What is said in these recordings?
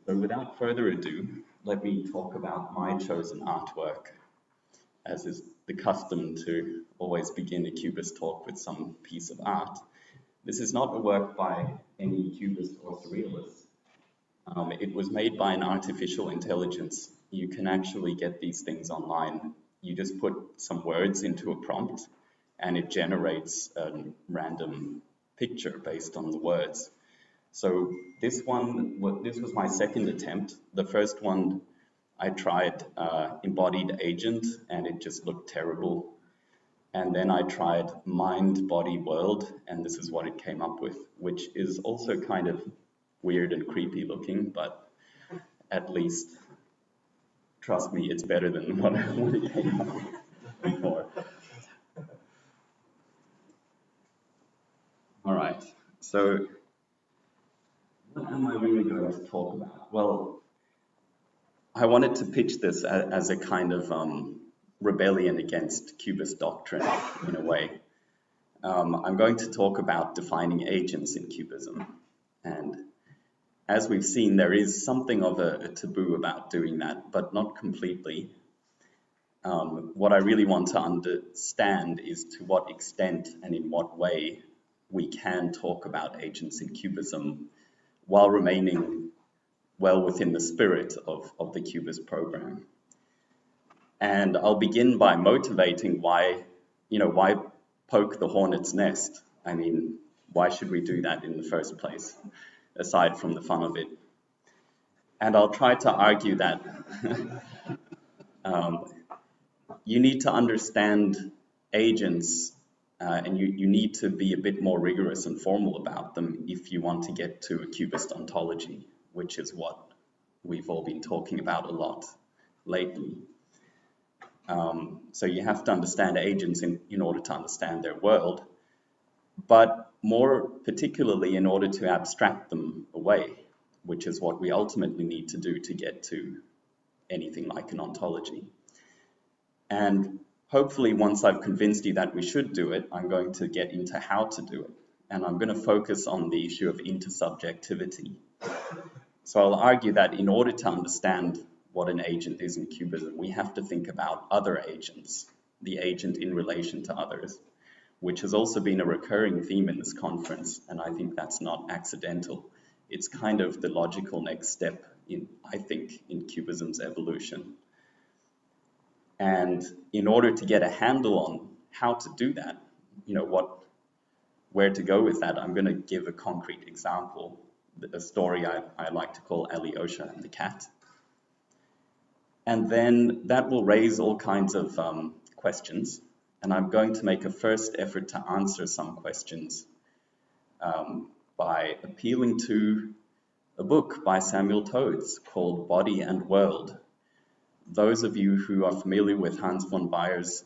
So without further ado, let me talk about my chosen artwork, as is the custom to always begin a Cubist talk with some piece of art. This is not a work by any Cubist or Surrealist. It was made by an artificial intelligence. You can actually get these things online. You just put some words into a prompt and it generates a random picture based on the words. So this was my second attempt. The first one, I tried Embodied Agent and it just looked terrible. And then I tried Mind, Body, World, and this is what it came up with, which is also kind of weird and creepy looking, but at least, trust me, it's better than what it came up with before. All right, so what am I really going to talk about? Well, I wanted to pitch this as a kind of rebellion against Cubist doctrine, in a way. I'm going to talk about defining agents in Cubism, and as we've seen, there is something of a taboo about doing that, but not completely. What I really want to understand is to what extent and in what way we can talk about agents in Cubism while remaining well within the spirit of the Cubist program. And I'll begin by motivating why poke the hornet's nest? I mean, why should we do that in the first place, aside from the fun of it? And I'll try to argue that you need to understand agents and you need to be a bit more rigorous and formal about them if you want to get to a Cubist ontology, which is what we've all been talking about a lot lately. So you have to understand agents in order to understand their world, but more particularly in order to abstract them away, which is what we ultimately need to do to get to anything like an ontology. And hopefully once I've convinced you that we should do it, I'm going to get into how to do it. And I'm going to focus on the issue of intersubjectivity. So I'll argue that in order to understand what an agent is in Cubism, we have to think about other agents, the agent in relation to others, which has also been a recurring theme in this conference, and I think that's not accidental. It's kind of the logical next step in Cubism's evolution. And in order to get a handle on how to do that, where to go with that, I'm going to give a concrete example, a story I like to call Alyosha and the cat. And then that will raise all kinds of questions. And I'm going to make a first effort to answer some questions by appealing to a book by Samuel Todes called Body and World. Those of you who are familiar with Hans von Bayer's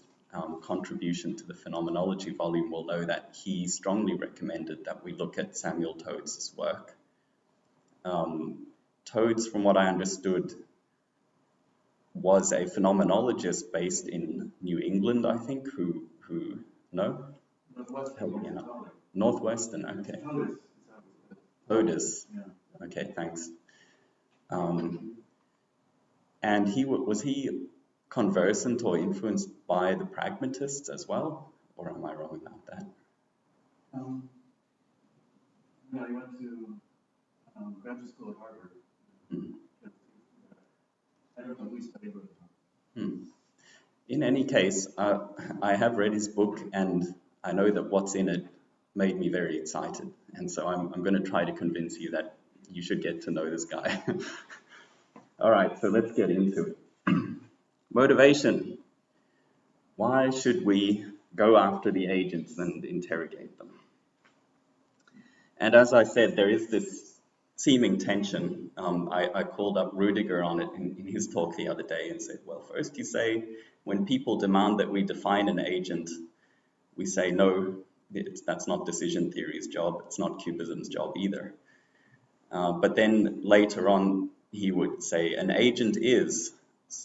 contribution to the Phenomenology volume will know that he strongly recommended that we look at Samuel Todes' work. Todes, from what I understood, was a phenomenologist based in New England, I think, who no? Northwestern, okay. Todes. Okay, thanks. And was he conversant or influenced by the pragmatists as well? Or am I wrong about that? No, he went to graduate school at Harvard. I don't know who he studied with. In any case, I have read his book and I know that what's in it made me very excited. And so I'm going to try to convince you that you should get to know this guy. All right, so let's get into it. Motivation. Why should we go after the agents and interrogate them? And as I said, there is this seeming tension. I called up Rudiger on it in his talk the other day and said, well, first you say, when people demand that we define an agent, we say, no, that's not decision theory's job. It's not Cubism's job either. But then later on, he would say an agent is,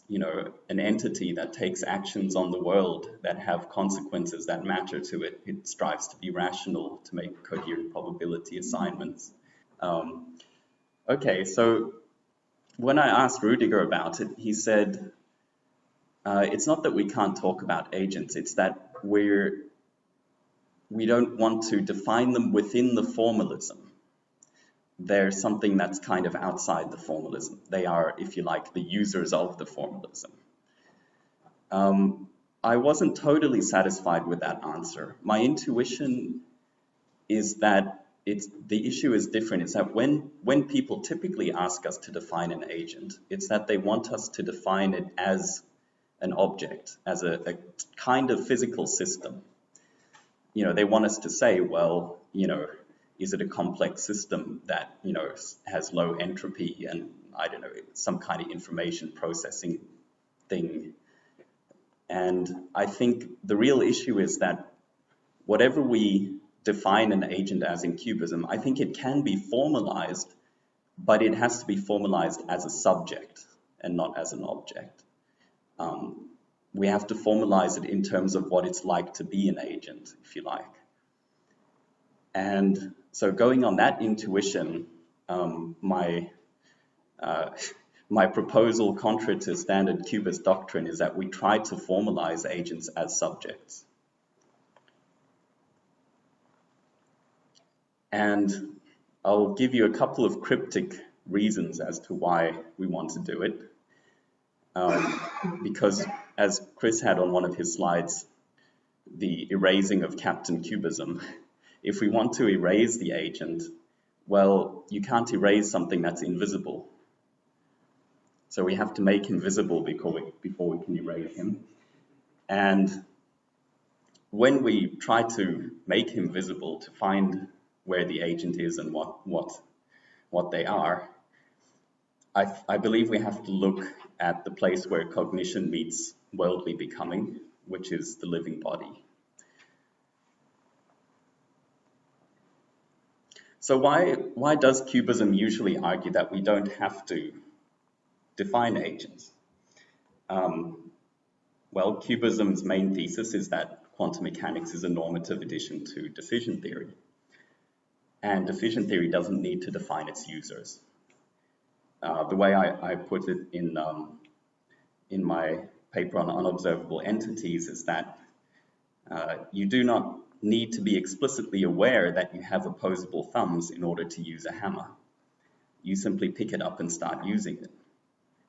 an entity that takes actions on the world that have consequences that matter to it. It strives to be rational, to make coherent probability assignments. Okay, so when I asked Rudiger about it, he said, it's not that we can't talk about agents, it's that we don't want to define them within the formalism. They're something that's kind of outside the formalism. They are, if you like, the users of the formalism. I wasn't totally satisfied with that answer. My intuition is that the issue is different. It's that when people typically ask us to define an agent, it's that they want us to define it as an object, as a kind of physical system. They want us to say, well, is it a complex system that, has low entropy and, I don't know, some kind of information processing thing. And I think the real issue is that whatever we define an agent as in QBism, I think it can be formalized, but it has to be formalized as a subject and not as an object. We have to formalize it in terms of what it's like to be an agent, if you like. And so going on that intuition, my proposal, contra to standard QBist doctrine, is that we try to formalize agents as subjects. And I'll give you a couple of cryptic reasons as to why we want to do it. Because as Chris had on one of his slides, the erasing of Captain QBism, if we want to erase the agent, well, you can't erase something that's invisible. So we have to make him visible before we can erase him. And when we try to make him visible to find where the agent is and what they are, I believe we have to look at the place where cognition meets worldly becoming, which is the living body. So why does QBism usually argue that we don't have to define agents? Well, QBism's main thesis is that quantum mechanics is a normative addition to decision theory. And decision theory doesn't need to define its users. The way I put it in my paper on unobservable entities is that you do not need to be explicitly aware that you have opposable thumbs in order to use a hammer. You simply pick it up and start using it.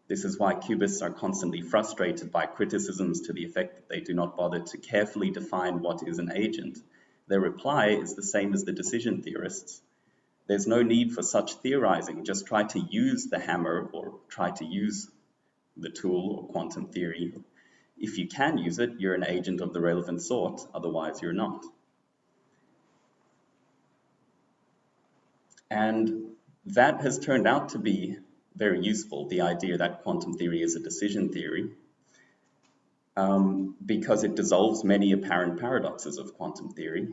This is why QBists are constantly frustrated by criticisms to the effect that they do not bother to carefully define what is an agent. Their reply is the same as the decision theorists. There's no need for such theorizing. Just try to use the hammer or try to use the tool or quantum theory. If you can use it, you're an agent of the relevant sort. Otherwise, you're not. And that has turned out to be very useful, the idea that quantum theory is a decision theory, because it dissolves many apparent paradoxes of quantum theory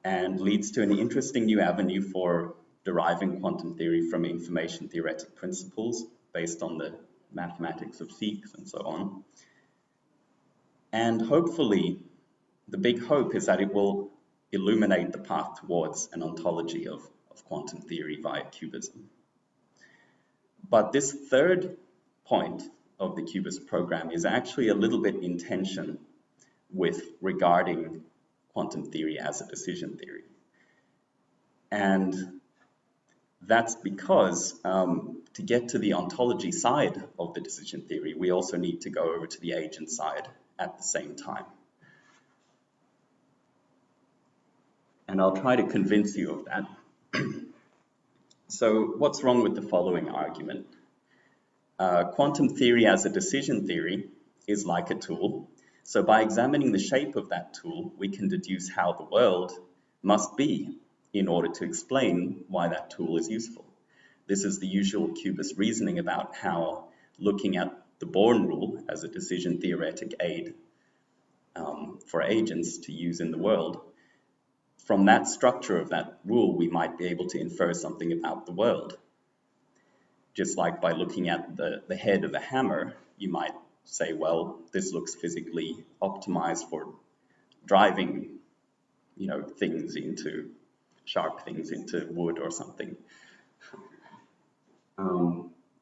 and leads to an interesting new avenue for deriving quantum theory from information theoretic principles based on the mathematics of Seeks and so on. And hopefully, the big hope is that it will illuminate the path towards an ontology of quantum theory via QBism. But this third point of the QBist program is actually a little bit in tension with regarding quantum theory as a decision theory. And that's because to get to the ontology side of the decision theory, we also need to go over to the agent side at the same time. And I'll try to convince you of that. So what's wrong with the following argument? Quantum theory as a decision theory is like a tool. So by examining the shape of that tool, we can deduce how the world must be in order to explain why that tool is useful. This is the usual QBist reasoning about how looking at the Born rule as a decision theoretic aid for agents to use in the world, from that structure of that rule, we might be able to infer something about the world. Just like by looking at the head of a hammer, you might say, well, this looks physically optimized for driving, sharp things into wood or something.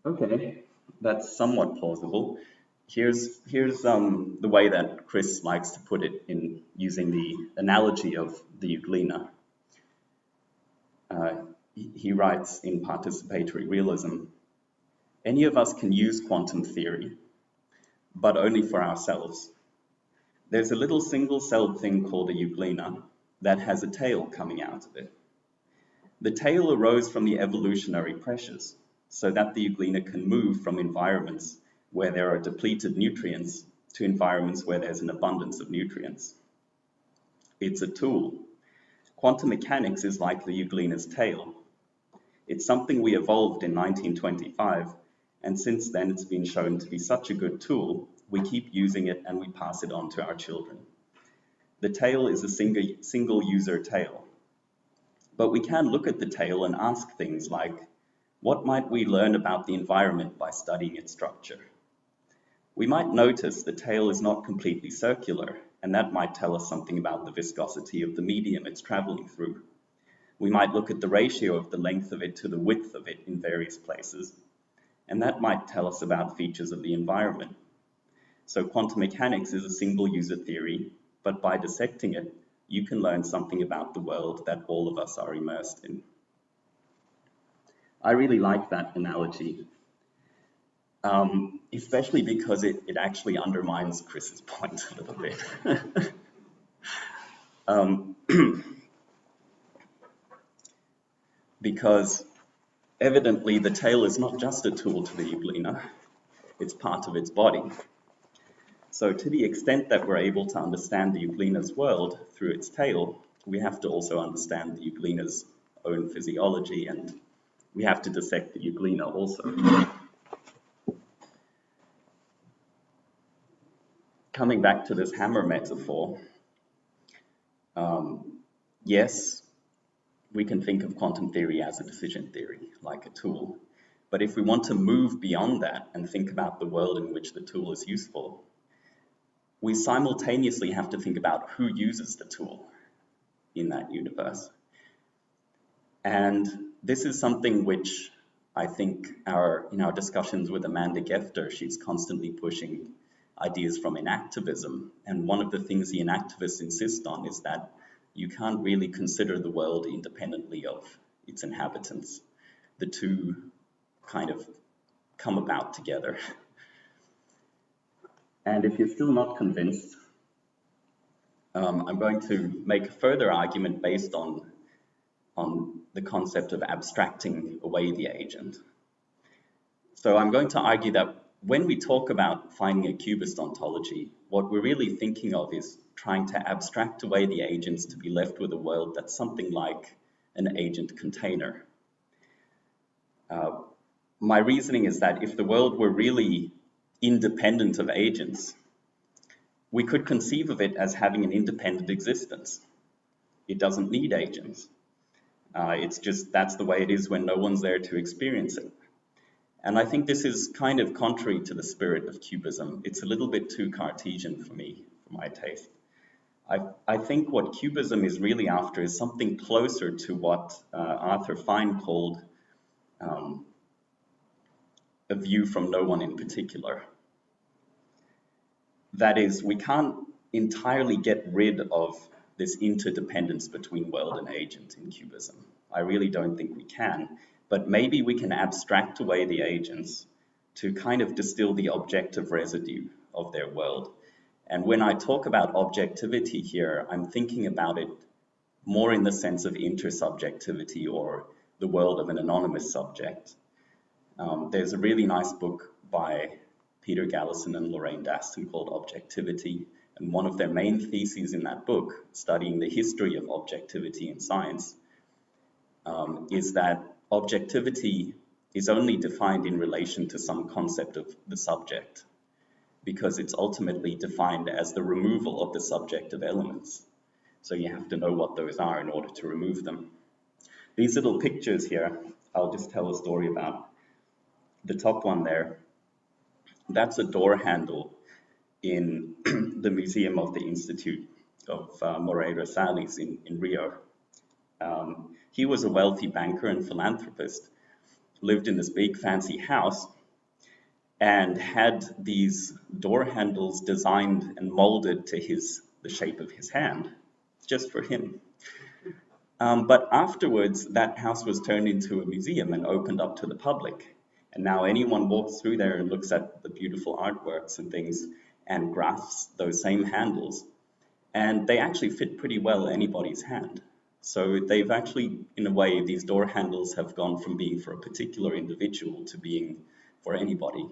Okay, that's somewhat plausible. Here's the way that Chris likes to put it in using the analogy of the euglena. He writes in Participatory Realism, any of us can use quantum theory, but only for ourselves. There's a little single-celled thing called a euglena that has a tail coming out of it. The tail arose from the evolutionary pressures, so that the euglena can move from environments where there are depleted nutrients to environments where there's an abundance of nutrients. It's a tool. Quantum mechanics is like the euglena's tail. It's something we evolved in 1925, and since then it's been shown to be such a good tool, we keep using it and we pass it on to our children. The tail is a single user tail. But we can look at the tail and ask things like, what might we learn about the environment by studying its structure? We might notice the tail is not completely circular, and that might tell us something about the viscosity of the medium it's traveling through. We might look at the ratio of the length of it to the width of it in various places, and that might tell us about features of the environment. So quantum mechanics is a single user theory, but by dissecting it, you can learn something about the world that all of us are immersed in. I really like that analogy, especially because it actually undermines Chris's point a little bit. Because evidently the tail is not just a tool to the euglena, it's part of its body. So to the extent that we're able to understand the euglena's world through its tail, we have to also understand the euglena's own physiology, and we have to dissect the euglena also. Coming back to this hammer metaphor, yes, we can think of quantum theory as a decision theory, like a tool. But if we want to move beyond that and think about the world in which the tool is useful, we simultaneously have to think about who uses the tool in that universe. And this is something which I think in our discussions with Amanda Gefter, she's constantly pushing ideas from enactivism. And one of the things the enactivists insist on is that you can't really consider the world independently of its inhabitants. The two kind of come about together. And if you're still not convinced, I'm going to make a further argument based on the concept of abstracting away the agent. So I'm going to argue that when we talk about finding a QBist ontology, what we're really thinking of is trying to abstract away the agents to be left with a world that's something like an agent container. My reasoning is that if the world were really independent of agents, we could conceive of it as having an independent existence. It doesn't need agents. It's just that's the way it is when no one's there to experience it. And I think this is kind of contrary to the spirit of QBism. It's a little bit too Cartesian for me, for my taste. I think what QBism is really after is something closer to what Arthur Fine called a view from no one in particular. That is, we can't entirely get rid of this interdependence between world and agent in QBism. I really don't think we can, but maybe we can abstract away the agents to kind of distill the objective residue of their world. And when I talk about objectivity here, I'm thinking about it more in the sense of intersubjectivity or the world of an anonymous subject. There's a really nice book by Peter Gallison and Lorraine Daston called Objectivity. And one of their main theses in that book, studying the history of objectivity in science, is that objectivity is only defined in relation to some concept of the subject, because it's ultimately defined as the removal of the subjective elements. So you have to know what those are in order to remove them. These little pictures here, I'll just tell a story about. The top one there, that's a door handle in the Museum of the Institute of Moreira Salles in Rio. He was a wealthy banker and philanthropist lived in this big fancy house and had these door handles designed and molded to the shape of his hand, just for him. But afterwards, that house was turned into a museum and opened up to the public. And now anyone walks through there and looks at the beautiful artworks and things and grasps those same handles. And they actually fit pretty well anybody's hand. So they've actually, in a way, these door handles have gone from being for a particular individual to being for anybody.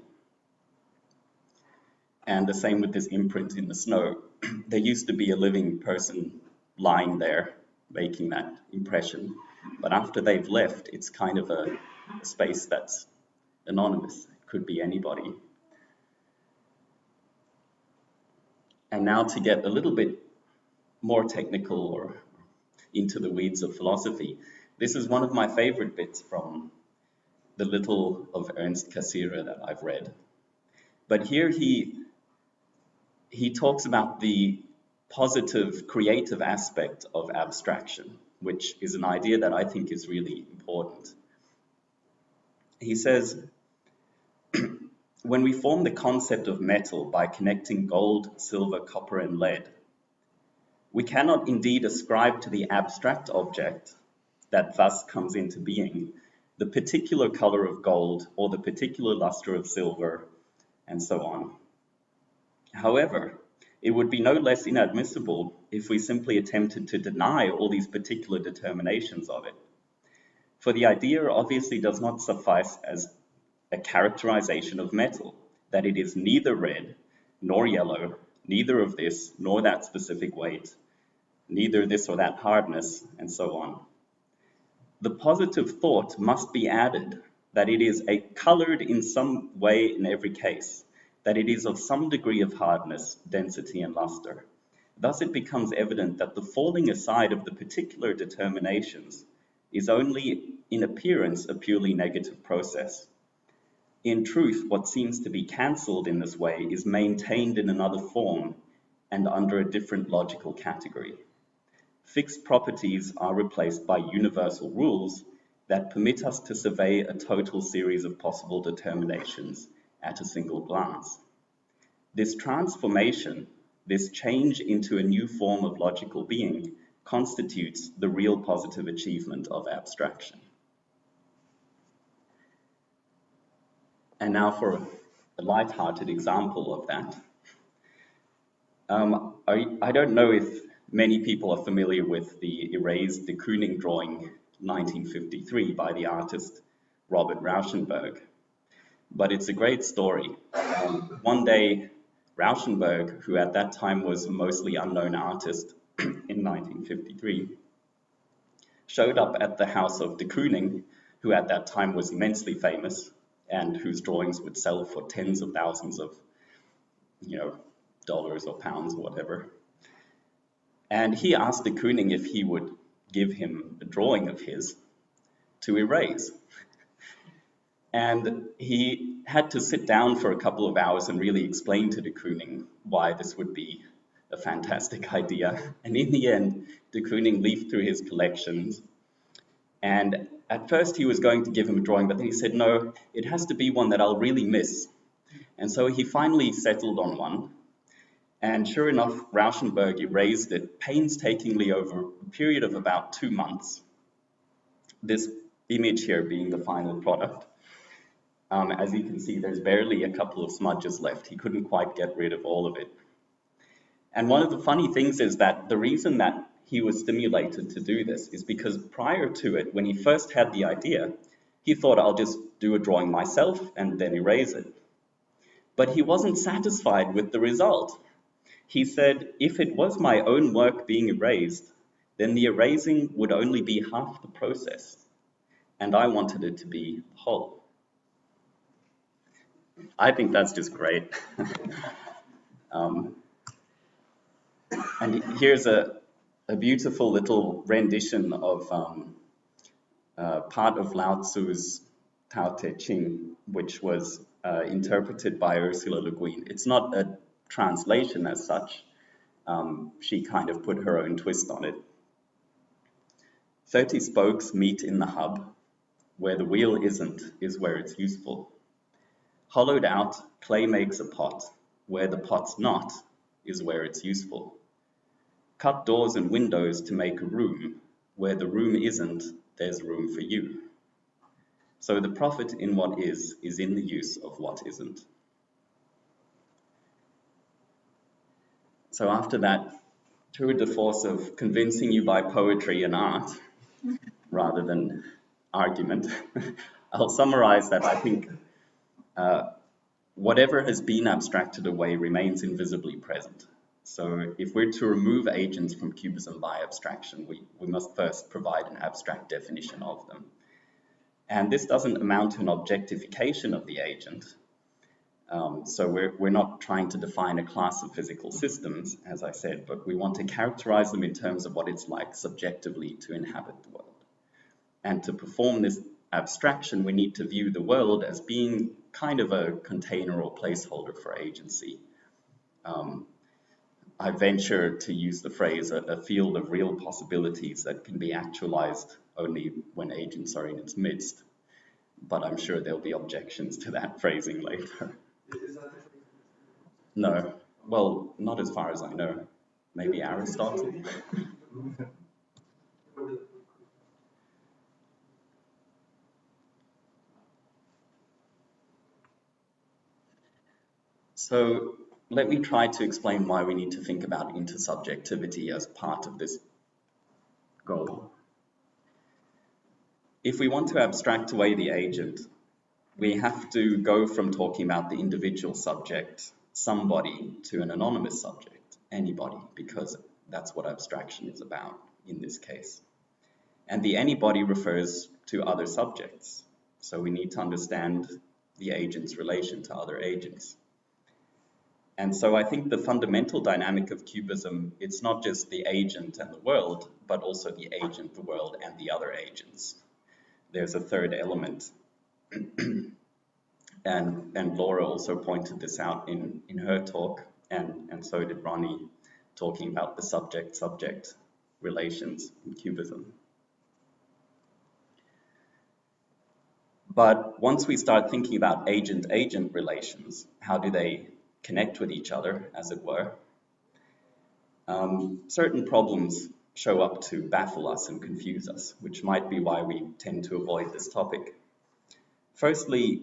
And the same with this imprint in the snow. There used to be a living person lying there making that impression. But after they've left, it's kind of a space that's anonymous. It could be anybody. And now to get a little bit more technical or into the weeds of philosophy, this is one of my favorite bits from the little of Ernst Cassirer that I've read. But here he talks about the positive creative aspect of abstraction, which is an idea that I think is really important. He says, when we form the concept of metal by connecting gold, silver, copper, and lead, we cannot indeed ascribe to the abstract object that thus comes into being the particular color of gold or the particular luster of silver, and so on. However, it would be no less inadmissible if we simply attempted to deny all these particular determinations of it. For the idea obviously does not suffice as a characterization of metal, that it is neither red nor yellow, neither of this nor that specific weight, neither this or that hardness, and so on. The positive thought must be added that it is colored in some way in every case, that it is of some degree of hardness, density, and luster. Thus it becomes evident that the falling aside of the particular determinations is only in appearance a purely negative process. In truth, what seems to be cancelled in this way is maintained in another form and under a different logical category. Fixed properties are replaced by universal rules that permit us to survey a total series of possible determinations at a single glance. This transformation, this change into a new form of logical being, constitutes the real positive achievement of abstraction. And now for a light-hearted example of that. I don't know if many people are familiar with the erased de Kooning drawing 1953 by the artist Robert Rauschenberg, but it's a great story. One day, Rauschenberg, who at that time was a mostly unknown artist in 1953, showed up at the house of de Kooning, who at that time was immensely famous and whose drawings would sell for tens of thousands of, dollars or pounds or whatever. And he asked de Kooning if he would give him a drawing of his to erase. And he had to sit down for a couple of hours and really explain to de Kooning why this would be a fantastic idea. And in the end, de Kooning leafed through his collections. And at first he was going to give him a drawing, but then he said, no, it has to be one that I'll really miss. And so he finally settled on one. And sure enough, Rauschenberg erased it painstakingly over a period of about 2 months. This image here being the final product. As you can see, there's barely a couple of smudges left. He couldn't quite get rid of all of it. And one of the funny things is that the reason that he was stimulated to do this is because prior to it, when he first had the idea, he thought, I'll just do a drawing myself and then erase it. But he wasn't satisfied with the result. He said, if it was my own work being erased, then the erasing would only be half the process, and I wanted it to be whole. I think that's just great. And here's a beautiful little rendition of part of Lao Tzu's Tao Te Ching, which was interpreted by Ursula Le Guin. It's not a translation as such. She kind of put her own twist on it. 30 spokes meet in the hub. Where the wheel isn't is where it's useful. Hollowed out, clay makes a pot. Where the pot's not is where it's useful. Cut doors and windows to make a room. Where the room isn't, there's room for you. So the profit in what is in the use of what isn't. So after that tour de force of convincing you by poetry and art, rather than argument, I'll summarize that I think whatever has been abstracted away remains invisibly present. So if we're to remove agents from QBism by abstraction, we must first provide an abstract definition of them. And this doesn't amount to an objectification of the agent. So we're not trying to define a class of physical systems, as I said, but we want to characterize them in terms of what it's like subjectively to inhabit the world. And to perform this abstraction, we need to view the world as being kind of a container or placeholder for agency. I venture to use the phrase a field of real possibilities that can be actualized only when agents are in its midst. But I'm sure there'll be objections to that phrasing later. No, well, not as far as I know. Maybe Aristotle? So let me try to explain why we need to think about intersubjectivity as part of this goal. If we want to abstract away the agent, we have to go from talking about the individual subject, somebody, to an anonymous subject, anybody, because that's what abstraction is about in this case. And the anybody refers to other subjects. So we need to understand the agent's relation to other agents. And so I think the fundamental dynamic of QBism, it's not just the agent and the world, but also the agent, the world, and the other agents. There's a third element. And Laura also pointed this out in her talk, and so did Ronnie, talking about the subject-subject relations in QBism. But once we start thinking about agent-agent relations, how do they connect with each other, as it were, certain problems show up to baffle us and confuse us, which might be why we tend to avoid this topic. Firstly,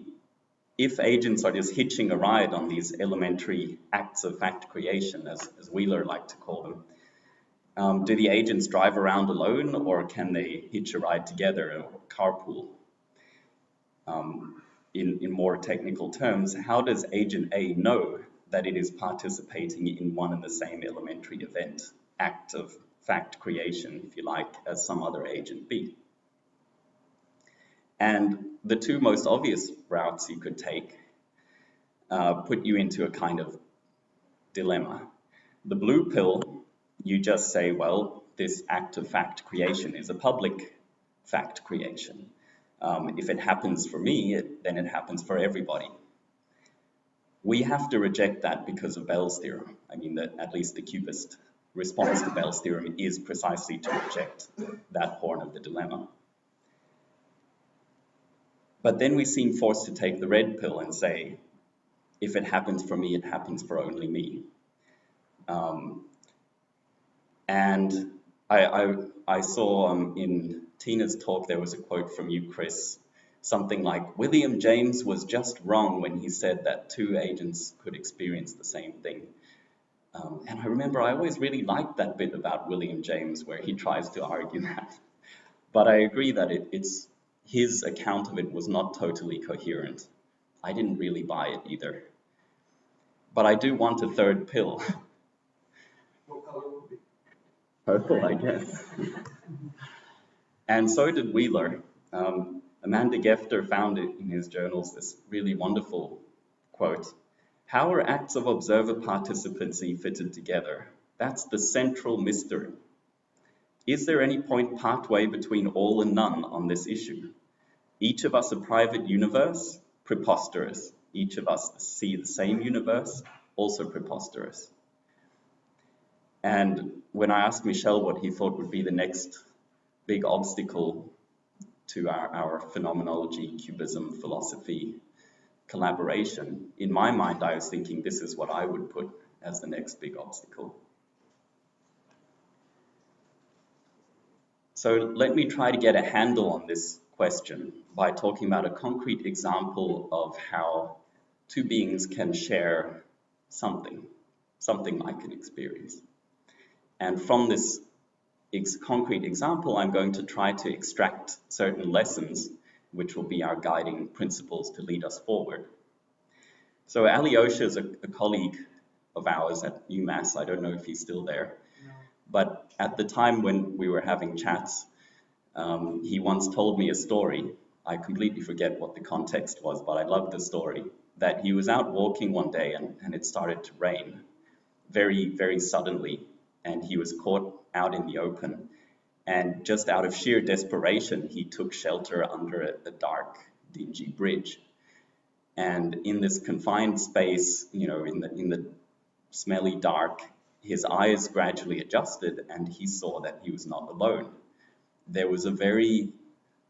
if agents are just hitching a ride on these elementary acts of fact creation, as Wheeler liked to call them, do the agents drive around alone, or can they hitch a ride together or carpool? In more technical terms, how does agent A know that it is participating in one and the same elementary event, act of fact creation, if you like, as some other agent B? And the two most obvious routes you could take put you into a kind of dilemma. The blue pill, you just say, well, this act of fact creation is a public fact creation. If it happens for me, then it happens for everybody. We have to reject that because of Bell's theorem. I mean, at least the QBist response to Bell's theorem is precisely to reject that horn of the dilemma. But then we seem forced to take the red pill and say, if it happens for me, it happens for only me. And I saw in Tina's talk, there was a quote from you, Chris, something like, William James was just wrong when he said that two agents could experience the same thing. And I remember I always really liked that bit about William James where he tries to argue that. But I agree that it's his account of it was not totally coherent. I didn't really buy it either. But I do want a third pill. What color would be? Purple, I guess. And so did Wheeler. Amanda Gefter found it in his journals, this really wonderful quote. How are acts of observer participancy fitted together? That's the central mystery. Is there any point partway between all and none on this issue? Each of us a private universe? Preposterous. Each of us see the same universe? Also preposterous. And when I asked Michel what he thought would be the next big obstacle to our phenomenology, QBism philosophy collaboration, in my mind, I was thinking this is what I would put as the next big obstacle. So let me try to get a handle on this question by talking about a concrete example of how two beings can share something like an experience. And from this concrete example, I'm going to try to extract certain lessons which will be our guiding principles to lead us forward. So Alyosha is a colleague of ours at UMass. I don't know if he's still there. No. But at the time when we were having chats, he once told me a story. I completely forget what the context was, but I love the story. That he was out walking one day and it started to rain very, very suddenly. And he was caught out in the open. And just out of sheer desperation, he took shelter under a dark, dingy bridge. And in this confined space, you know, in the smelly dark, his eyes gradually adjusted and he saw that he was not alone. There was a very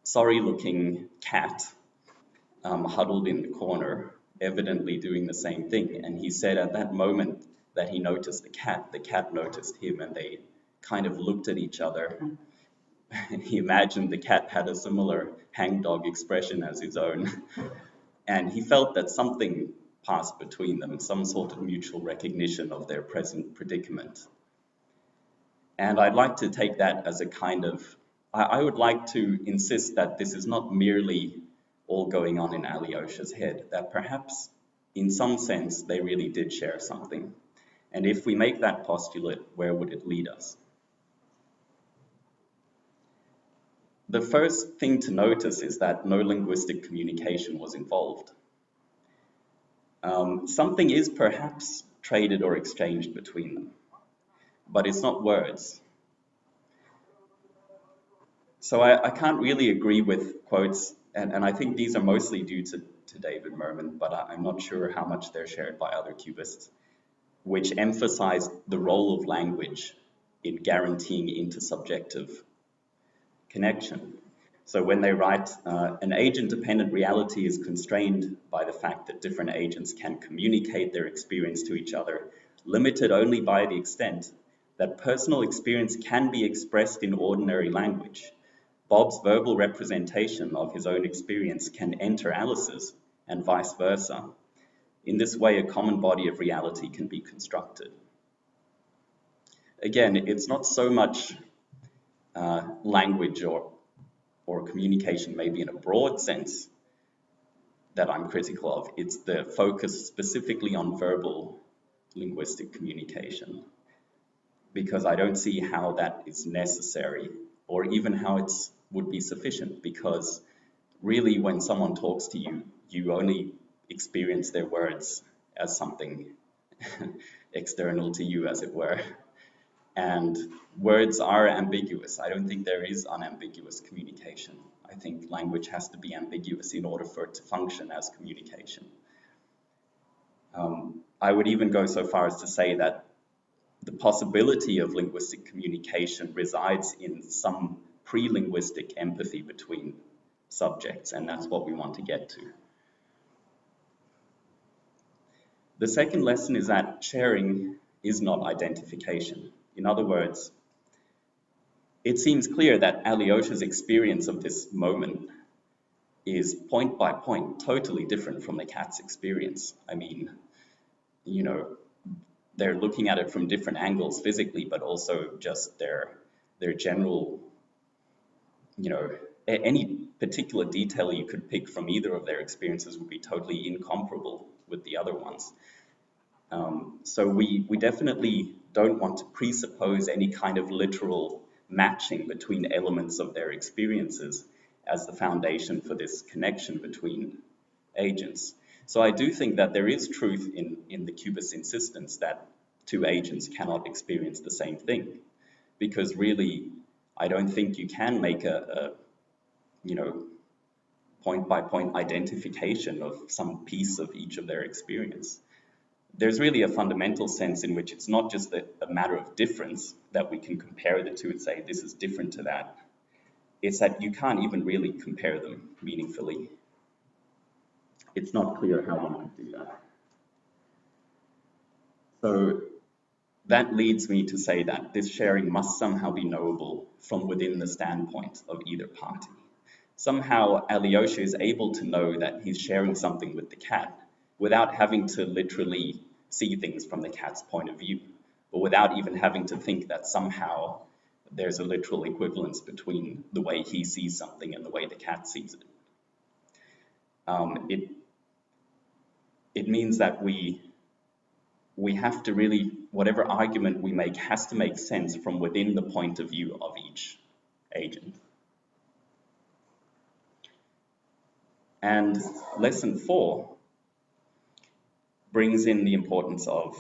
sorry-looking cat huddled in the corner, evidently doing the same thing. And he said at that moment that he noticed the cat noticed him, and they kind of looked at each other. He imagined the cat had a similar hangdog expression as his own. And he felt that something passed between them, some sort of mutual recognition of their present predicament. And I'd like to take that as a kind of, I would like to insist that this is not merely all going on in Alyosha's head, that perhaps in some sense they really did share something. And if we make that postulate, where would it lead us? The first thing to notice is that no linguistic communication was involved. Something is perhaps traded or exchanged between them, but it's not words. So I can't really agree with quotes, and I think these are mostly due to David Merman, but I'm not sure how much they're shared by other QBists, which emphasize the role of language in guaranteeing intersubjective connection. So when they write, an agent-dependent reality is constrained by the fact that different agents can communicate their experience to each other, limited only by the extent that personal experience can be expressed in ordinary language. Bob's verbal representation of his own experience can enter Alice's, and vice versa. In this way, a common body of reality can be constructed. Again, it's not so much language or communication, maybe in a broad sense, that I'm critical of. It's the focus specifically on verbal linguistic communication, because I don't see how that is necessary or even how it would be sufficient, because really when someone talks to you, you only experience their words as something external to you, as it were. And words are ambiguous. I don't think there is unambiguous communication. I think language has to be ambiguous in order for it to function as communication. I would even go so far as to say that the possibility of linguistic communication resides in some pre-linguistic empathy between subjects, and that's what we want to get to. The second lesson is that sharing is not identification. In other words, it seems clear that Alyosha's experience of this moment is point by point totally different from the cat's experience. I mean, you know, they're looking at it from different angles physically, but also just their general, you know, any particular detail you could pick from either of their experiences would be totally incomparable with the other ones. So we definitely don't want to presuppose any kind of literal matching between elements of their experiences as the foundation for this connection between agents. So I do think that there is truth in the QBist insistence that two agents cannot experience the same thing, because really I don't think you can make a you know, point by point identification of some piece of each of their experience. There's really a fundamental sense in which it's not just a matter of difference, that we can compare the two and say this is different to that. is that you can't even really compare them meaningfully. It's not clear how one could do that. So that leads me to say that this sharing must somehow be knowable from within the standpoint of either party. Somehow Alyosha is able to know that he's sharing something with the cat without having to literally see things from the cat's point of view, or without even having to think that somehow there's a literal equivalence between the way he sees something and the way the cat sees it. It means that we have to really, whatever argument we make has to make sense from within the point of view of each agent. And lesson 4 brings in the importance of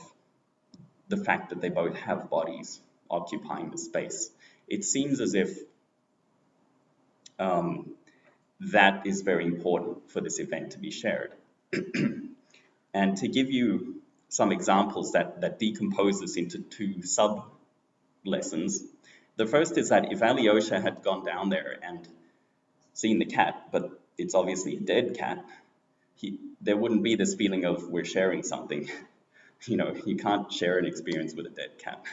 the fact that they both have bodies occupying the space. It seems as if that is very important for this event to be shared. And to give you some examples that decompose this into 2 sub-lessons, the first is that if Alyosha had gone down there and seen the cat, but it's obviously a dead cat, there wouldn't be this feeling of we're sharing something. You know, you can't share an experience with a dead cat.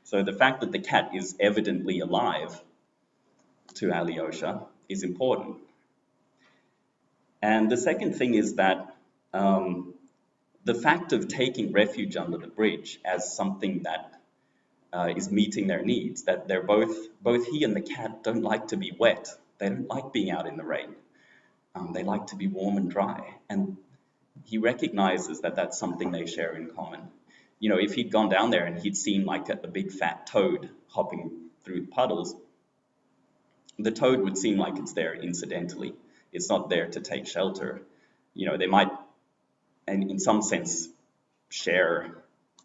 So the fact that the cat is evidently alive to Alyosha is important. And the second thing is that the fact of taking refuge under the bridge as something that is meeting their needs, that they're both he and the cat don't like to be wet. They don't like being out in the rain. They like to be warm and dry. And he recognizes that that's something they share in common. You know, if he'd gone down there and he'd seen like a big fat toad hopping through puddles, the toad would seem like it's there incidentally. It's not there to take shelter. You know, they might, and in some sense, share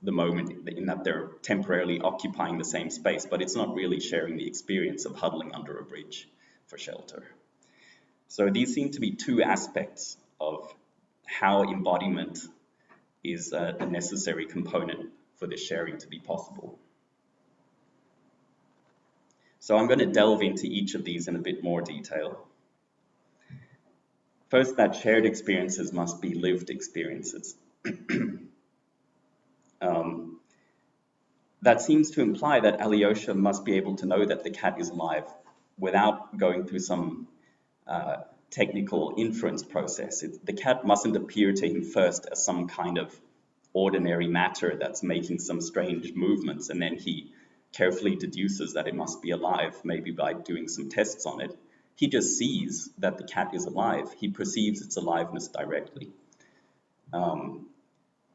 the moment in that they're temporarily occupying the same space, but it's not really sharing the experience of huddling under a bridge for shelter. So these seem to be 2 aspects of how embodiment is a necessary component for this sharing to be possible. So I'm going to delve into each of these in a bit more detail. First, that shared experiences must be lived experiences. That seems to imply that Alyosha must be able to know that the cat is alive without going through some technical inference process. The cat mustn't appear to him first as some kind of ordinary matter that's making some strange movements, and then he carefully deduces that it must be alive, maybe by doing some tests on it. He just sees that the cat is alive. He perceives its aliveness directly.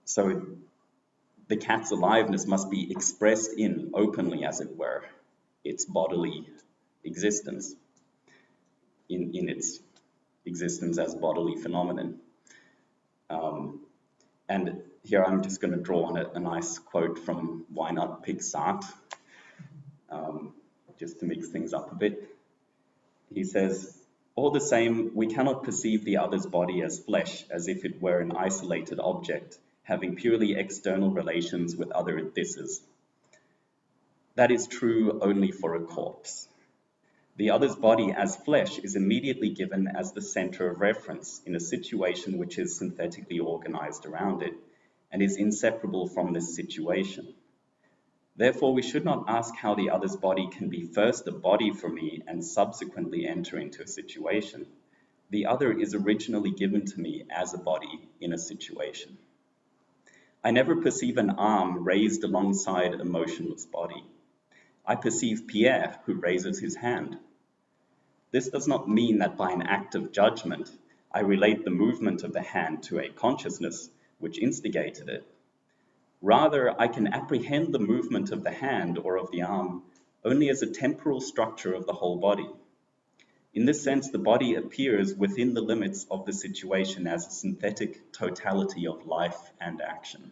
So the cat's aliveness must be expressed in, openly as it were, its bodily existence, in its existence as bodily phenomenon. And here I'm just going to draw on a nice quote from Why Not Pick Sartre, just to mix things up a bit. He says, all the same, we cannot perceive the other's body as flesh, as if it were an isolated object, having purely external relations with other thises. That is true only for a corpse. The other's body as flesh is immediately given as the center of reference in a situation which is synthetically organized around it, and is inseparable from this situation. Therefore, we should not ask how the other's body can be first a body for me and subsequently enter into a situation. The other is originally given to me as a body in a situation. I never perceive an arm raised alongside a motionless body. I perceive Pierre, who raises his hand. This does not mean that by an act of judgment, I relate the movement of the hand to a consciousness which instigated it. Rather, I can apprehend the movement of the hand or of the arm only as a temporal structure of the whole body. In this sense, the body appears within the limits of the situation as a synthetic totality of life and action.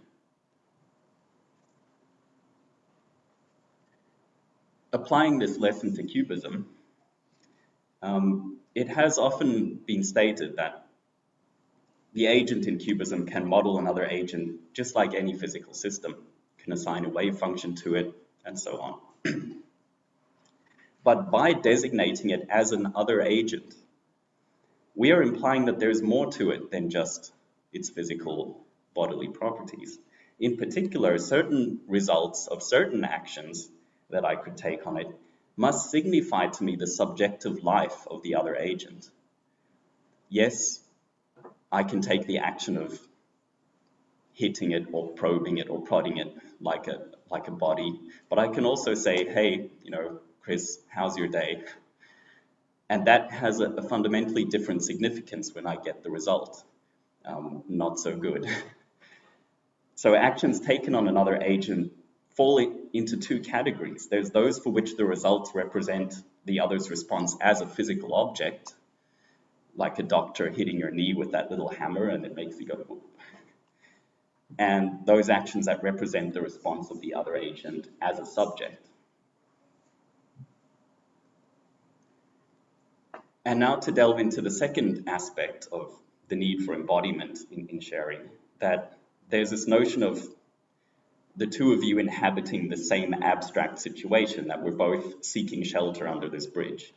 Applying this lesson to QBism, it has often been stated that the agent in QBism can model another agent just like any physical system, can assign a wave function to it, and so on. But by designating it as an other agent, we are implying that there's more to it than just its physical bodily properties. In particular, certain results of certain actions that I could take on it must signify to me the subjective life of the other agent. Yes, I can take the action of hitting it or probing it or prodding it like a body, but I can also say, hey, Chris, how's your day? And that has a fundamentally different significance when I get the result. Not so good. So actions taken on another agent fall into two categories. There's those for which the results represent the other's response as a physical object, like a doctor hitting your knee with that little hammer and it makes you go whoop. And those actions that represent the response of the other agent as a subject. And now to delve into the second aspect of the need for embodiment in sharing, that there's this notion of the two of you inhabiting the same abstract situation, that we're both seeking shelter under this bridge.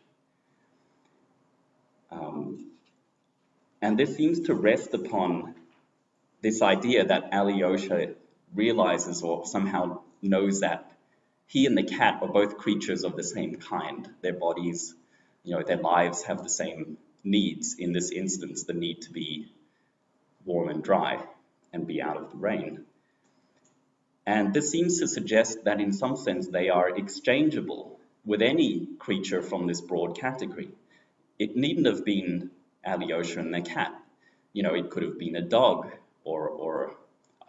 And this seems to rest upon this idea that Alyosha realizes or somehow knows that he and the cat are both creatures of the same kind. Their bodies, their lives have the same needs. In this instance, the need to be warm and dry and be out of the rain. And this seems to suggest that in some sense they are exchangeable with any creature from this broad category. It needn't have been Alyosha and the cat. It could have been a dog or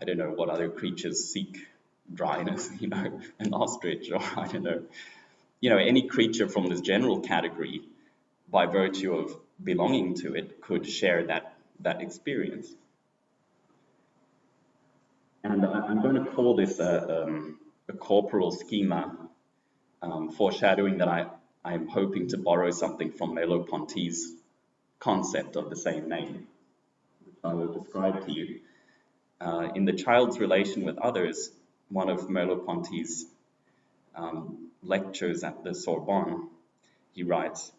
I don't know what other creatures seek dryness, an ostrich, or I don't know. Any creature from this general category, by virtue of belonging to it, could share that experience. And I'm going to call this a corporal schema, foreshadowing that I'm hoping to borrow something from Merleau-Ponty's concept of the same name, which I will describe to you. In The Child's Relation with Others, one of Merleau-Ponty's lectures at the Sorbonne, he writes,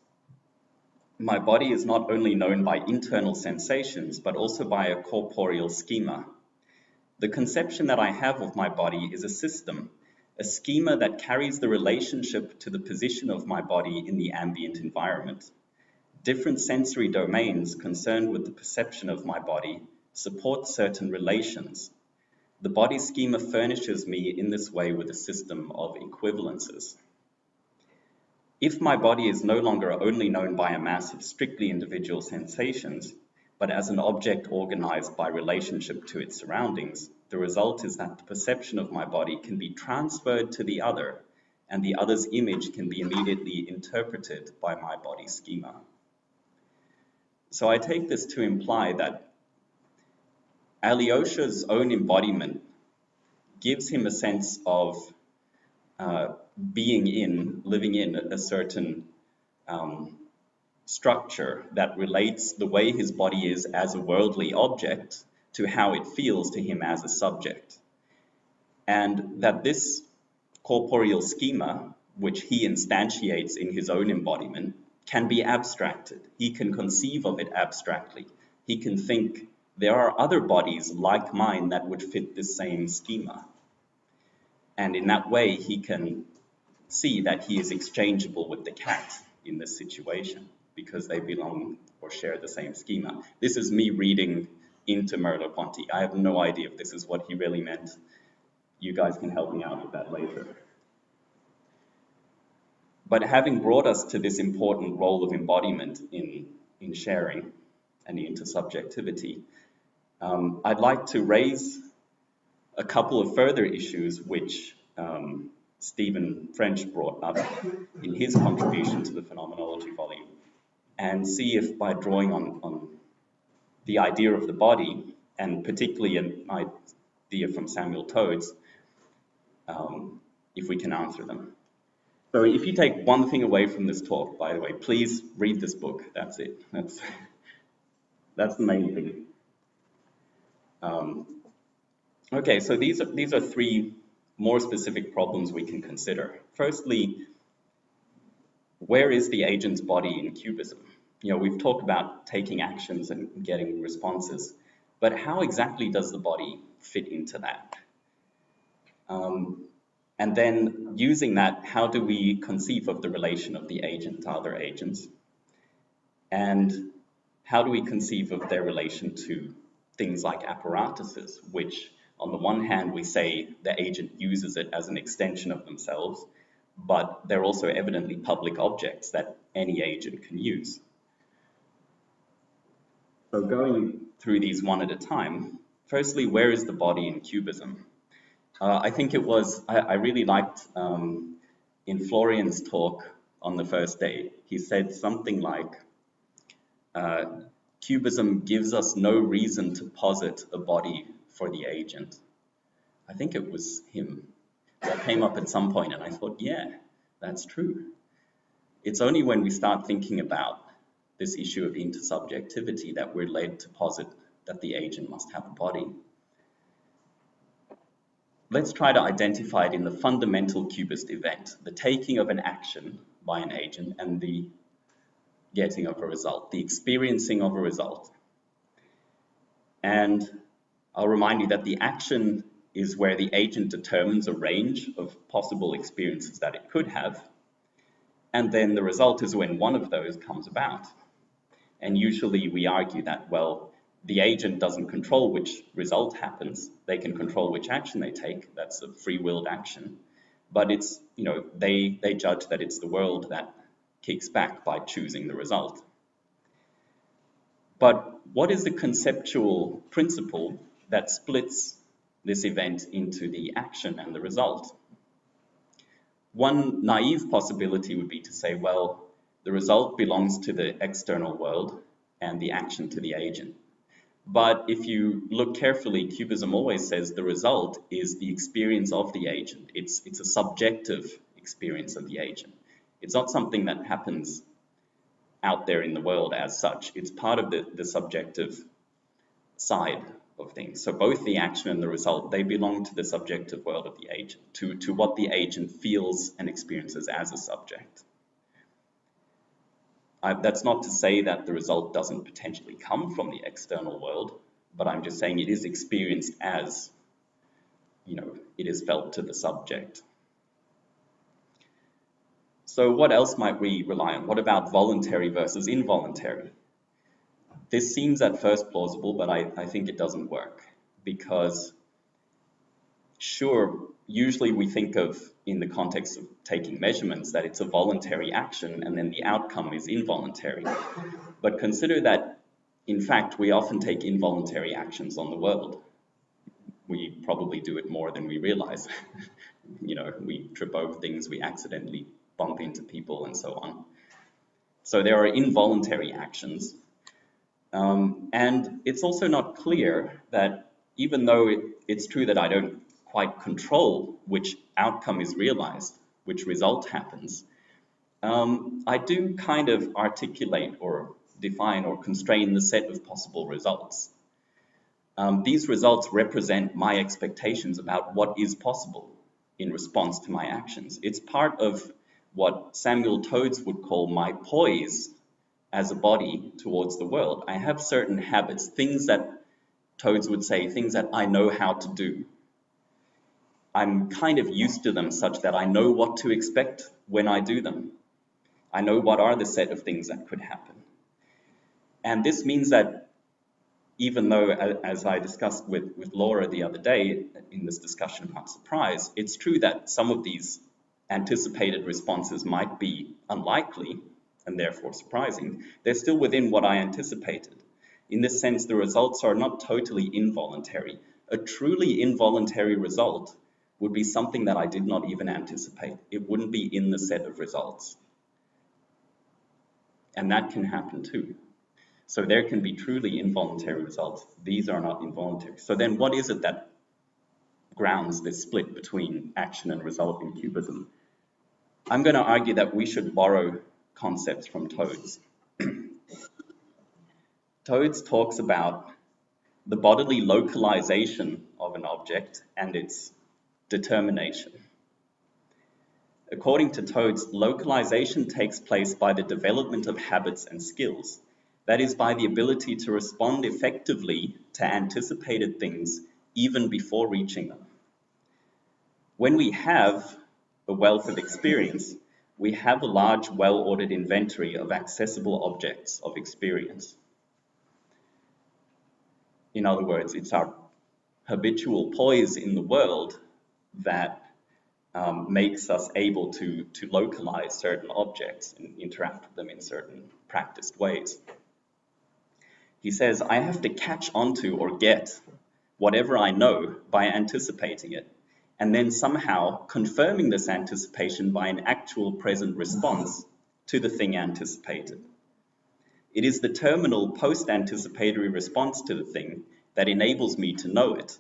"My body is not only known by internal sensations, but also by a corporeal schema. The conception that I have of my body is a system, a schema that carries the relationship to the position of my body in the ambient environment. Different sensory domains concerned with the perception of my body support certain relations. The body schema furnishes me in this way with a system of equivalences. If my body is no longer only known by a mass of strictly individual sensations, but as an object organized by relationship to its surroundings, the result is that the perception of my body can be transferred to the other, and the other's image can be immediately interpreted by my body schema." So I take this to imply that Alyosha's own embodiment gives him a sense of living in a certain structure that relates the way his body is as a worldly object to how it feels to him as a subject. And that this corporeal schema, which he instantiates in his own embodiment, can be abstracted. He can conceive of it abstractly. He can think, there are other bodies like mine that would fit this same schema. And in that way, he can see that he is exchangeable with the cat in this situation because they belong or share the same schema. This is me reading into Merleau-Ponty. I have no idea if this is what he really meant. You guys can help me out with that later. But having brought us to this important role of embodiment in sharing and intersubjectivity, I'd like to raise a couple of further issues which Stephen French brought up in his contribution to the Phenomenology volume, and see if by drawing on the idea of the body, and particularly an idea from Samuel Todes, if we can answer them. So if you take one thing away from this talk, by the way, please read this book. That's it. That's the main thing. Okay, so these are three more specific problems we can consider. Firstly, where is the agent's body in QBism? You know, we've talked about taking actions and getting responses, but how exactly does the body fit into that? And then using that, how do we conceive of the relation of the agent to other agents? And how do we conceive of their relation to things like apparatuses, which on the one hand, we say the agent uses it as an extension of themselves, but they're also evidently public objects that any agent can use. So going through these one at a time, firstly, where is the body in QBism? I think it was, I really liked in Florian's talk on the first day, he said something like, QBism gives us no reason to posit a body for the agent. I think it was him. That came up at some point and I thought, yeah, that's true. It's only when we start thinking about this issue of intersubjectivity that we're led to posit that the agent must have a body. Let's try to identify it in the fundamental QBist event, the taking of an action by an agent and the getting of a result, the experiencing of a result. And I'll remind you that the action is where the agent determines a range of possible experiences that it could have. And then the result is when one of those comes about. And usually we argue that, well, the agent doesn't control which result happens. They can control which action they take. That's a free-willed action. But it's, you know, they judge that it's the world that kicks back by choosing the result. But what is the conceptual principle that splits this event into the action and the result? One naive possibility would be to say, well, the result belongs to the external world and the action to the agent. But if you look carefully, QBism always says the result is the experience of the agent. It's a subjective experience of the agent. It's not something that happens out there in the world as such. It's part of the subjective side of things. So both the action and the result, they belong to the subjective world of the agent, to what the agent feels and experiences as a subject. That's not to say that the result doesn't potentially come from the external world, but I'm just saying it is experienced as, you know, it is felt to the subject. So what else might we rely on? What about voluntary versus involuntary? This seems at first plausible, but I think it doesn't work because, sure, usually we think of, in the context of taking measurements, that it's a voluntary action and then the outcome is involuntary. But consider that, in fact, we often take involuntary actions on the world. We probably do it more than we realize. You know, we trip over things, we accidentally bump into people and so on. So there are involuntary actions. And it's also not clear that even though it's true that I don't quite control which outcome is realized, which result happens, I do kind of articulate or define or constrain the set of possible results. These results represent my expectations about what is possible in response to my actions. It's part of what Samuel Todes would call my poise as a body towards the world. I have certain habits, things that Todes would say, things that I know how to do. I'm kind of used to them such that I know what to expect when I do them. I know what are the set of things that could happen. And this means that even though, as I discussed with Laura the other day in this discussion about surprise, it's true that some of these anticipated responses might be unlikely and therefore surprising. They're still within what I anticipated. In this sense, the results are not totally involuntary. A truly involuntary result would be something that I did not even anticipate. It wouldn't be in the set of results. And that can happen too. So there can be truly involuntary results. These are not involuntary. So then what is it that grounds this split between action and result in QBism? I'm going to argue that we should borrow concepts from Todes. Todes talks about the bodily localization of an object and its determination. According to Toads, localization takes place by the development of habits and skills. That is, by the ability to respond effectively to anticipated things even before reaching them. When we have a wealth of experience, we have a large, well-ordered inventory of accessible objects of experience. In other words, it's our habitual poise in the world that makes us able to localize certain objects and interact with them in certain practiced ways. He says, I have to catch onto or get whatever I know by anticipating it, and then somehow confirming this anticipation by an actual present response to the thing anticipated. It is the terminal post-anticipatory response to the thing that enables me to know it,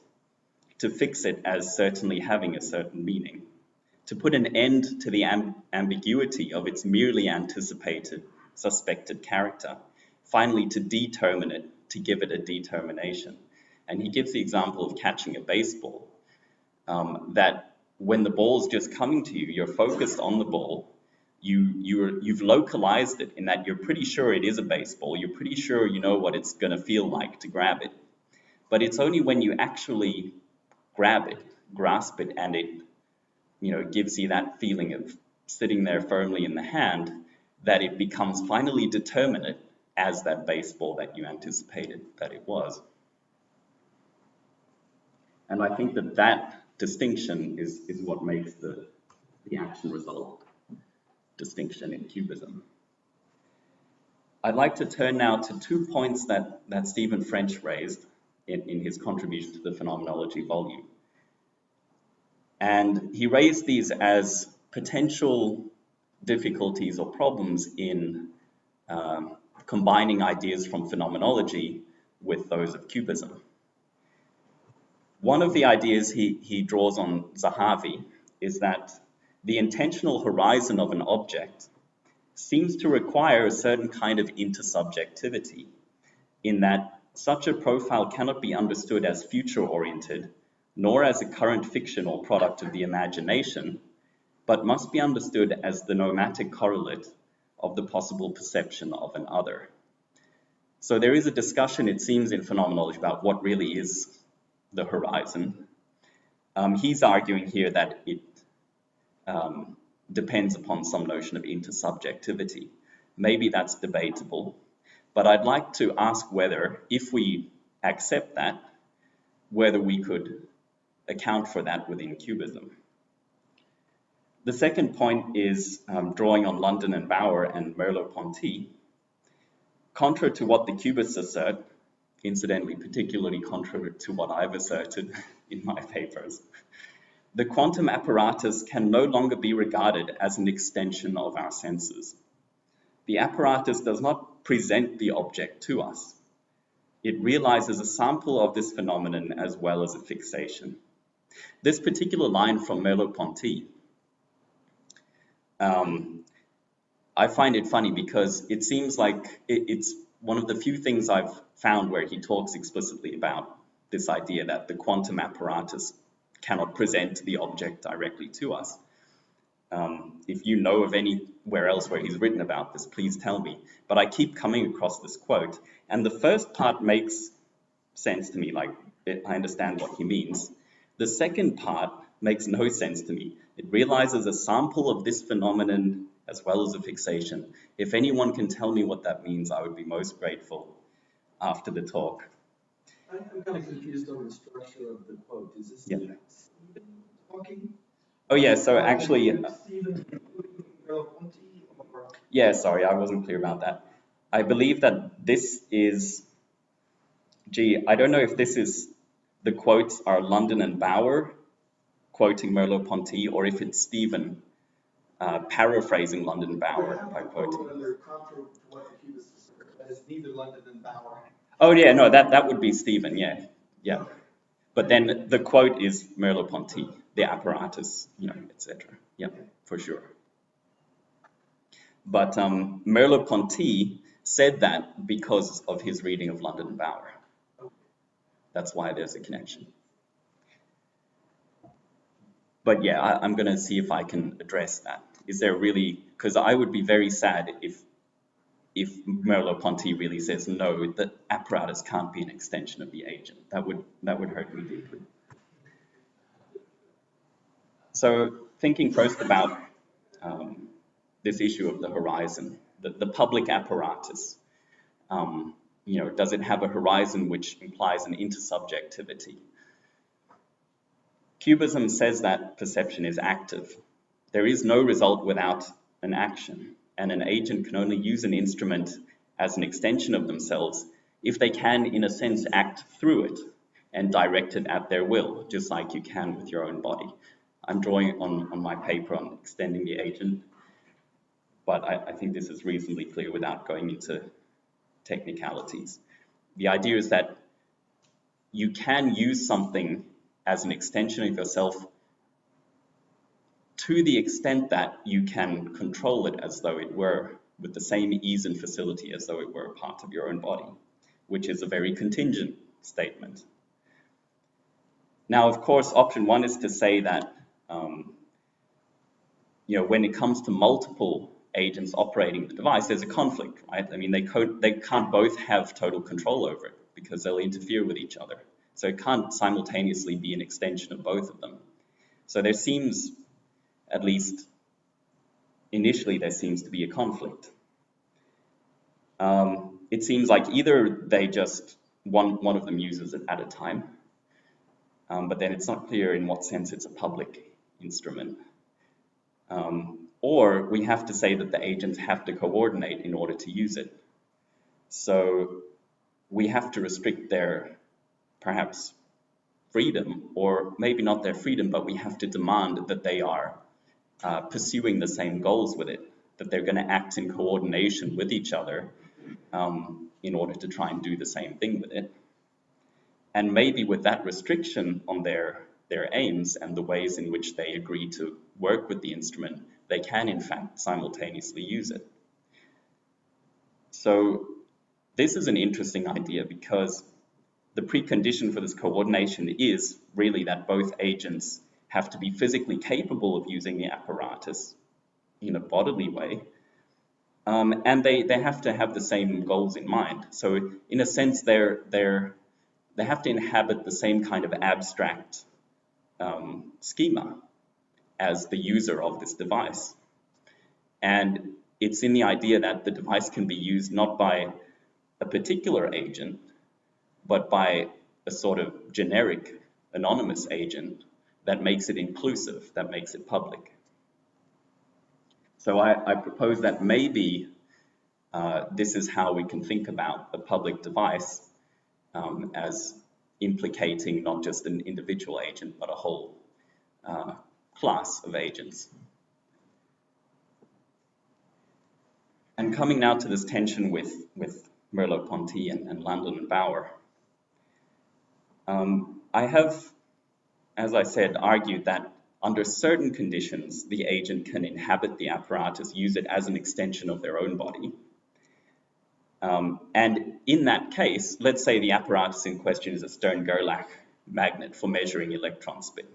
to fix it as certainly having a certain meaning, to put an end to the ambiguity of its merely anticipated, suspected character, finally to determine it, to give it a determination. And he gives the example of catching a baseball, that when the ball's just coming to you, you're focused on the ball, you've localized it in that you're pretty sure it is a baseball, you're pretty sure you know what it's going to feel like to grab it. But it's only when you actually grab it, grasp it, and it gives you that feeling of sitting there firmly in the hand, that it becomes finally determinate as that baseball that you anticipated that it was. And I think that distinction is what makes the action result distinction in QBism. I'd like to turn now to 2 points that Stephen French raised in his contribution to the Phenomenology volume. And he raised these as potential difficulties or problems in combining ideas from phenomenology with those of QBism. One of the ideas he draws on Zahavi is that the intentional horizon of an object seems to require a certain kind of intersubjectivity, in that such a profile cannot be understood as future-oriented, nor as a current fiction or product of the imagination, but must be understood as the nomatic correlate of the possible perception of an other. So there is a discussion, it seems, in phenomenology about what really is the horizon. He's arguing here that it depends upon some notion of intersubjectivity. Maybe that's debatable, but I'd like to ask whether, if we accept that, whether we could account for that within QBism. The second point is drawing on London and Bauer and Merleau-Ponty. Contrary to what the QBists assert, incidentally particularly contrary to what I've asserted in my papers, the quantum apparatus can no longer be regarded as an extension of our senses. The apparatus does not present the object to us. It realizes a sample of this phenomenon as well as a fixation. This particular line from Merleau-Ponty, I find it funny because it seems like it's one of the few things I've found where he talks explicitly about this idea that the quantum apparatus cannot present the object directly to us. If you know of anywhere else where he's written about this, please tell me. But I keep coming across this quote, and the first part makes sense to me, like I understand what he means. The second part makes no sense to me. It realizes a sample of this phenomenon as well as a fixation. If anyone can tell me what that means, I would be most grateful after the talk. I'm kind of confused on the structure of the quote. Is this Stephen talking? Oh yeah, so actually, yeah, sorry, I wasn't clear about that. I believe that this is, I don't know if this is, the quotes are London and Bauer quoting Merleau-Ponty, or if it's Stephen paraphrasing London and Bauer by quoting. Neither London and Bauer. Oh yeah, no, that would be Stephen, yeah. But then the quote is Merleau-Ponty, the apparatus, etc. Yeah, for sure. But Merleau-Ponty said that because of his reading of London and Bauer. That's why there's a connection. But yeah, I'm going to see if I can address that. Is there really, because I would be very sad if Merleau-Ponty really says no, the apparatus can't be an extension of the agent. That would hurt me deeply. So thinking first about this issue of the horizon, the public apparatus, does it have a horizon which implies an intersubjectivity? QBism says that perception is active. There is no result without an action, and an agent can only use an instrument as an extension of themselves if they can, in a sense, act through it and direct it at their will, just like you can with your own body. I'm drawing on my paper on extending the agent, but I think this is reasonably clear without going into technicalities. The idea is that you can use something as an extension of yourself to the extent that you can control it as though it were, with the same ease and facility as though it were a part of your own body, which is a very contingent statement. Now, of course, option one is to say that when it comes to multiple agents operating the device, there's a conflict, right? I mean, they can't both have total control over it because they'll interfere with each other. So it can't simultaneously be an extension of both of them. So there seems, at least initially, there seems to be a conflict. It seems like either they just, one of them uses it at a time, but then it's not clear in what sense it's a public instrument. Or we have to say that the agents have to coordinate in order to use it. So we have to restrict their, perhaps, freedom, or maybe not their freedom, but we have to demand that they are pursuing the same goals with it, that they're going to act in coordination with each other in order to try and do the same thing with it. And maybe with that restriction on their aims and the ways in which they agree to work with the instrument, they can in fact simultaneously use it. So this is an interesting idea because the precondition for this coordination is really that both agents have to be physically capable of using the apparatus in a bodily way, and they have to have the same goals in mind. So in a sense, they have to inhabit the same kind of abstract schema as the user of this device. And it's in the idea that the device can be used not by a particular agent, but by a sort of generic anonymous agent that makes it inclusive, that makes it public. So I propose that maybe this is how we can think about a public device as implicating not just an individual agent, but a whole class of agents. And coming now to this tension with Merleau-Ponty and Landon and Bauer, I have, as I said, argued that under certain conditions, the agent can inhabit the apparatus, use it as an extension of their own body. And in that case, let's say the apparatus in question is a Stern-Gerlach magnet for measuring electron spin.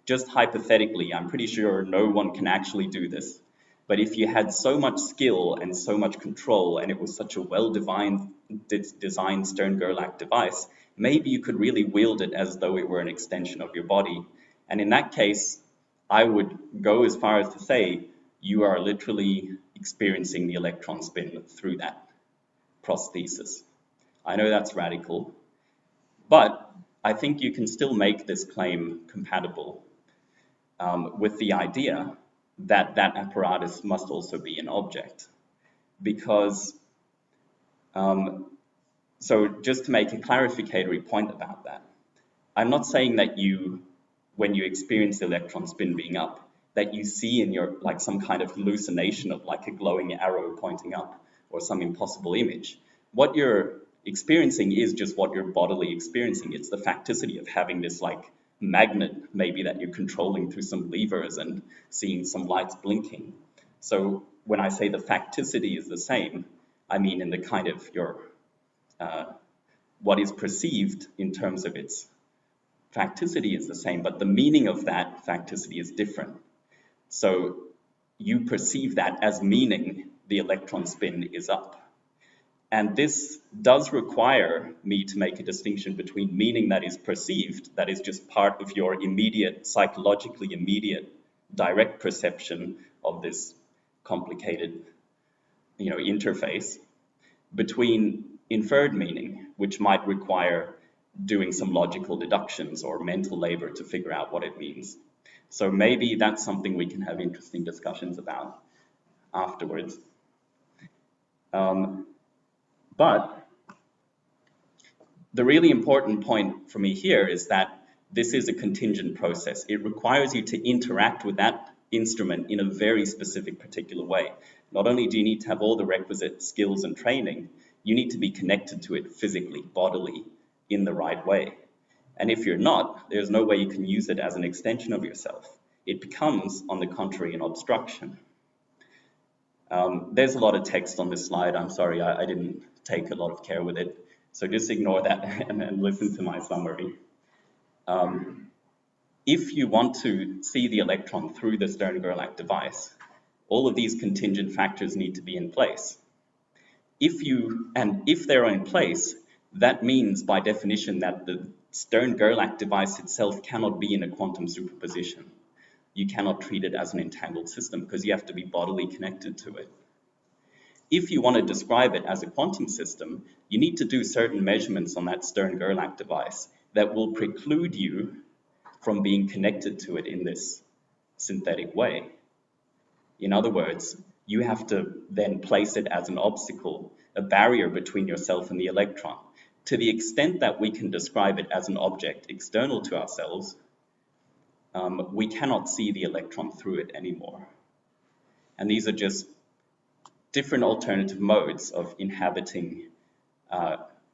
Just hypothetically, I'm pretty sure no one can actually do this, but if you had so much skill and so much control and it was such a well-designed Stern-Gerlach device, maybe you could really wield it as though it were an extension of your body. And in that case, I would go as far as to say you are literally experiencing the electron spin through that prosthesis. I know that's radical, but I think you can still make this claim compatible with the idea that that apparatus must also be an object. Because, so just to make a clarificatory point about that, I'm not saying that when you experience the electron spin being up, that you see in your, like some kind of hallucination of like a glowing arrow pointing up or some impossible image. What you're experiencing is just what you're bodily experiencing. It's the facticity of having this like magnet maybe that you're controlling through some levers and seeing some lights blinking. So when I say the facticity is the same, I mean in the kind of your what is perceived in terms of its facticity is the same, but the meaning of that facticity is different. So you perceive that as meaning the electron spin is up. And this does require me to make a distinction between meaning that is perceived, that is just part of your immediate, psychologically immediate, direct perception of this complicated, interface, between inferred meaning, which might require doing some logical deductions or mental labor to figure out what it means. So maybe that's something we can have interesting discussions about afterwards. But the really important point for me here is that this is a contingent process. It requires you to interact with that instrument in a very specific, particular way. Not only do you need to have all the requisite skills and training, you need to be connected to it physically, bodily, in the right way. And if you're not, there's no way you can use it as an extension of yourself. It becomes, on the contrary, an obstruction. There's a lot of text on this slide. I'm sorry, I didn't take a lot of care with it. So just ignore that and listen to my summary. If you want to see the electron through the Stern-Gerlach device, all of these contingent factors need to be in place. If they're in place, that means by definition that the Stern-Gerlach device itself cannot be in a quantum superposition. You cannot treat it as an entangled system because you have to be bodily connected to it. If you want to describe it as a quantum system, you need to do certain measurements on that Stern-Gerlach device that will preclude you from being connected to it in this synthetic way. In other words, you have to then place it as an obstacle, a barrier between yourself and the electron. To the extent that we can describe it as an object external to ourselves, we cannot see the electron through it anymore. And these are just different alternative modes of inhabiting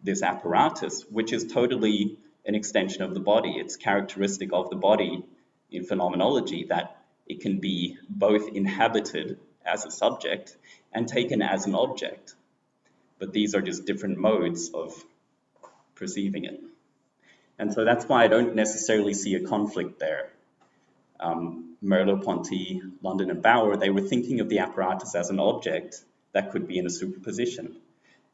this apparatus, which is totally an extension of the body. It's characteristic of the body in phenomenology that it can be both inhabited as a subject and taken as an object. But these are just different modes of perceiving it. And so that's why I don't necessarily see a conflict there. Merleau-Ponty, London, and Bauer, they were thinking of the apparatus as an object that could be in a superposition.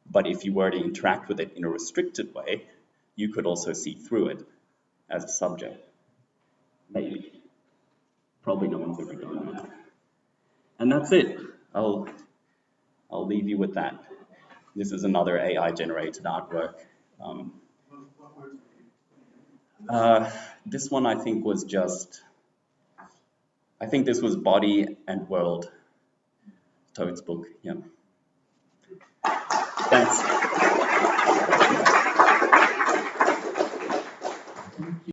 But if you were to interact with it in a restricted way, you could also see through it as a subject. Maybe. Probably no one's ever done that. And that's it. I'll leave you with that. This is another AI-generated artwork. This one I think was just, I think this was Body and World, Toad's book, yeah. Thanks.